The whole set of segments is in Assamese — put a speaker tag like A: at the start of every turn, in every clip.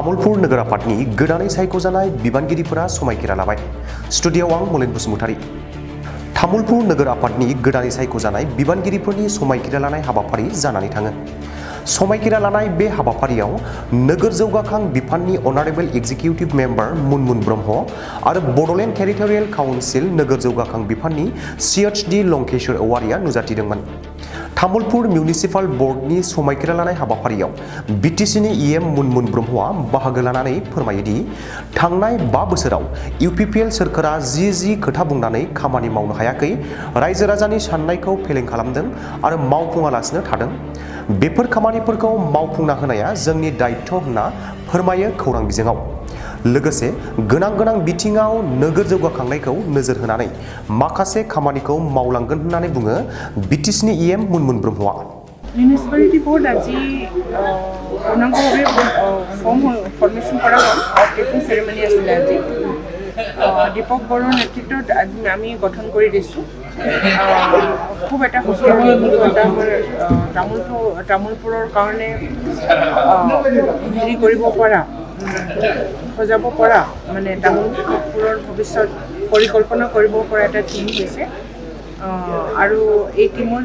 A: तामुलपुर नोगोर आफादनि गोदानै सायख'जानाय बिबानगिरिफोरा समायखिरा लाबाय। स्टुडिय'आव आं मलेन बसुमतारी। तामुलपुर नोगोर आफादनि गोदानै सायख'जानाय बिबानगिरिफोरनि समायखिरा लानाय हाबाफारि जानानै थाङो। समायखिरा लानाय बे हाबाफारियाव नोगोर जौगाखां बिफाननि अनारेबल एग्जिकिउटिभ मेम्बार मुनमुन ब्रह्म आरो बड'लेण्ड टेरिटरियेल काउन्सिल नोगोर जौगाखां बिफाननि CHD लंकेश्वर औवारिया नुजाथिदोंमोन। तामुलपुर मिउनिसिपाल बर्डनि समायखिरा लानाय हाबाफारियाव BTCनि EM मुनमुन ब्रह्मआ बाहागो लानानै फोरमायोदि थांनाय 5 बोसोराव UPPL सोरखारा जि खोथा बुंनानै खामानि मावनो हायाखै, रायजो राजानि साननायखौ फेलें खालामदों आरो मावफुङालासिनो थादों। बेफोर खामानिफोरखौ मावफुंना होनाया जोंनि दायित्व होनना फोरमायो खौरां बिजोङाव। लोगोसे गोनां बिथिङाव नोगोर जौगाखांनायखौ नोजोर होनानै माखासे खामानिखौ मावलांगोन होननानै बुङो BTCनि EM मुनमुन ब्रह्मआ।
B: মিউনিসিপালিটি বোর্ড আজি পূৰ্ণাংগভাৱে ফৰ্মেশ্যন কৰা হ'ল। টেকিং চেৰেমনি আছিলে আজি। দীপক বড়োৰ নেতৃত্বত আমি গঠন কৰি দিছোঁ। খুব এটা শক্তিশালী এটা তামোলপুৰৰ কাৰণে হেৰি কৰিব পৰা, সজাব পৰা, মানে তামোলপুৰৰ ভৱিষ্যত পৰিকল্পনা কৰিব পৰা এটা টিম হৈছে। আৰু এই টিমৰ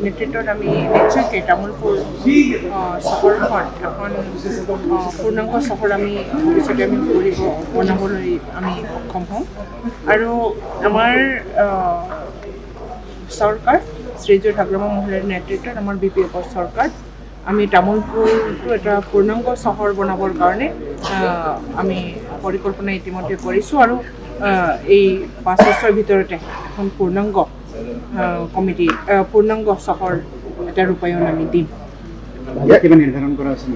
B: নেতৃত্বত আমি নিশ্চয়কৈ তামোলপুৰ চহৰখন এখন পূৰ্ণাংগ চহৰ আমি ভৱিষ্যতে আমি বনাবলৈ আমি সক্ষম হ'ম। আৰু আমাৰ চৰকাৰ শ্ৰীযুত হাগ্ৰামা মহোদয়ৰ নেতৃত্বত আমাৰ BPFৰ চৰকাৰ আমি তামোলপুৰটো এটা পূৰ্ণাংগ চহৰ বনাবৰ কাৰণে আমি পৰিকল্পনা ইতিমধ্যে কৰিছোঁ আৰু এই 5 বছৰৰ ভিতৰতে এখন পূৰ্ণাংগ চহৰ এটা ৰূপায়ণ আমি দিম।
C: নিৰ্ধাৰণ কৰা আছে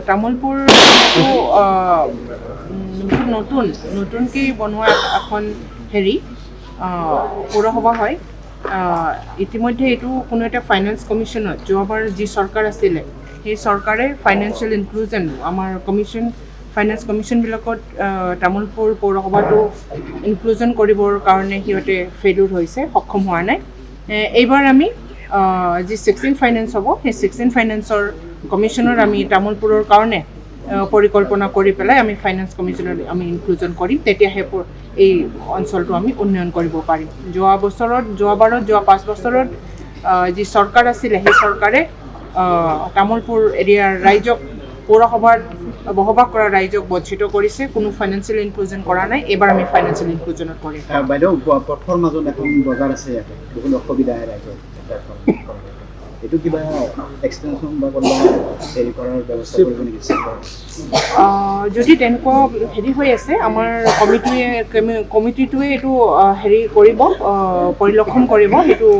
B: তামোলপুৰটো নতুনকৈ বনোৱা এখন পৌৰসভা হয়। ইতিমধ্যে এইটো কোনো এটা ফাইনেন্স কমিশ্যনত যোৱাবাৰ যি চৰকাৰ আছিলে সেই চৰকাৰে ফাইনেন্সিয়েল ইনক্লুজন আমাৰ ফাইনেন্স কমিশ্যনবিলাকত তামোলপুৰ পৌৰসভাটো ইনক্লুজন কৰিবৰ কাৰণে সিহঁতে ফেইলিউৰ হৈছে, সক্ষম হোৱা নাই। এইবাৰ আমি যি 16 ফাইনেন্স হ'ব সেই 16 ফাইনেন্সৰ কমিশ্যনৰ আমি তামোলপুৰৰ কাৰণে পৰিকল্পনা কৰি পেলাই আমি ফাইনেন্স কমিশ্যনত আমি ইনক্লুজন কৰিম। তেতিয়াহে এই অঞ্চলটো আমি উন্নয়ন কৰিব পাৰিম। যোৱা 5 বছৰত যি চৰকাৰ আছিলে সেই চৰকাৰে তামোলপুৰ এৰিয়াৰ ৰাইজক পৌৰসভাত বসবাস কৰা ৰাইজক বঞ্চিত কৰিছে, কোনো ফাইনেন্সিয়েল ইনক্লুজন কৰা নাই। এইবাৰ আমি ফাইনেন্সিয়েল ইনক্লুজনত কৰিম।
C: বাইদেউ, পথৰ মাজত এখন বজাৰ আছে, ইয়াতে বহুত অসুবিধা হয় ৰাইজৰ। এইটো কিবা এক্সটেনশ্যন বা হেৰি কৰাৰ ব্যৱস্থা কৰিব নেকি?
B: যদি তেনেকুৱা হেৰি হৈ আছে, আমাৰ কমিটিটোৱে এইটো হেৰি কৰিব, পৰিলক্ষণ কৰিব, সেইটো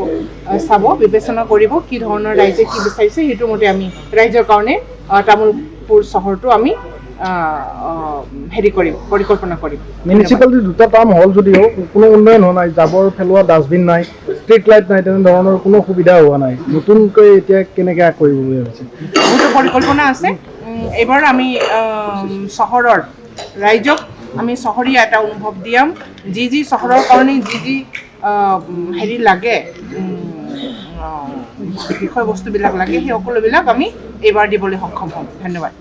B: চাব, বিবেচনা কৰিব কি ধৰণৰ ৰাইজে কি বিচাৰিছে, সেইটো মতে আমি ৰাইজৰ কাৰণে তামোলপুৰ চহৰটো আমি পৰিকল্পনা কৰিম।
D: মিউনিচিপালিটি 2টা টাৰ্ম হ'ল যদিও কোনো উন্নয়ন হোৱা নাই, জাবৰ পেলোৱা ডাষ্টবিন নাই, ষ্ট্ৰীট লাইট নাই, তেনেধৰণৰ কোনো সুবিধা হোৱা নাই। নতুনকৈ এতিয়া কেনেকৈ কৰিব বুলি ভাবিছে?
B: বহুতো পৰিকল্পনা আছে। এইবাৰ আমি চহৰৰ ৰাইজক আমি চহৰীয়া এটা অনুভৱ দিয়াম। যি চহৰৰ কাৰণে যি হেৰি লাগে, বিষয়বস্তুবিলাক লাগে, সেই সকলোবিলাক আমি এইবাৰ দিবলৈ সক্ষম হ'ম। ধন্যবাদ।